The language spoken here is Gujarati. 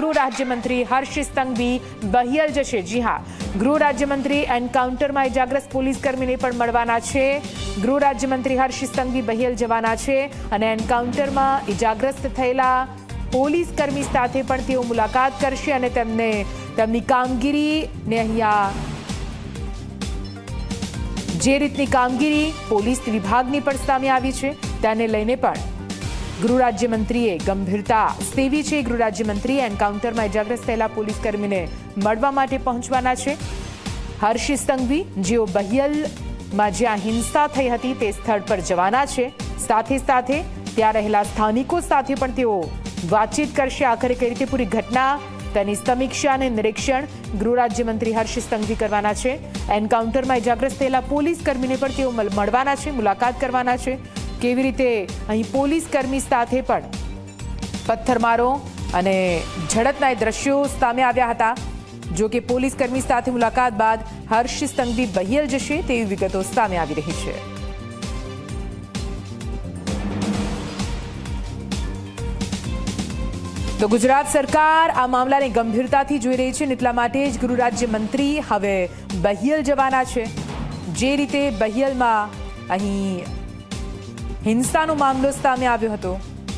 ગૃહ રાજ્યમંત્રી હર્ષ સંઘવી બહિયલ જશે। જી હા, ગૃહ રાજ્યમંત્રી એન્કાઉન્ટરમાં ઇજાગ્રસ્ત પોલીસ કર્મીને પણ મળવાના છે। ગૃહ રાજ્યમંત્રી હર્ષ સંઘવી બહિયલ જવાના છે અને એન્કાઉન્ટરમાં ઇજાગ્રસ્ત થયેલા પોલીસ કર્મી સાથે પણ તેઓ મુલાકાત કરશે અને તેમની કામગીરીને અહીંયા જે રીતની કામગીરી પોલીસ વિભાગની પણ સામે આવી છે તેને લઈને પણ ગૃહ રાજ્યમંત્રીએ ગંભીરતા સેવી છે। ગૃહ રાજ્યમંત્રી એન્કાઉન્ટરમાં ઇજાગ્રસ્ત થયેલા પોલીસ કર્મીને મળવા માટે પહોંચવાના છે। હર્ષ સંઘવી જેઓ બહિયલમાં જ્યાં હિંસા થઈ હતી તે સ્થળ પર જવાના છે, સાથે સાથે ત્યાં રહેલા સ્થાનિકો સાથે પણ તેઓ વાતચીત કરશે। આખરે કઈ રીતે પૂરી ઘટના તેની સમીક્ષા અને નિરીક્ષણ ગૃહ રાજ્યમંત્રી હર્ષ સંઘવી કરવાના છે। એન્કાઉન્ટરમાં ઇજાગ્રસ્ત થયેલા પોલીસ કર્મીને પણ તેઓ મળવાના છે, મુલાકાત કરવાના છે। કેવી રીતે અહીં પોલીસ કર્મી સાથે પણ પથ્થરમારો અને ઝડપના દ્રશ્યો સામે આવ્યા હતા। જો કે પોલીસ કર્મી સાથે મુલાકાત બાદ હર્ષ સંઘવી બહિયલ જશે તેવી વિગતો સામે આવી રહી છે। તો ગુજરાત સરકાર આ મામલાને ગંભીરતાથી જોઈ રહી છે, એટલા માટે જ ગૃહ રાજ્યમંત્રી હવે બહિયલ જવાના છે। જે રીતે બહિયલમાં અહીં હિંસાનો મામલો સામે આવ્યો હતો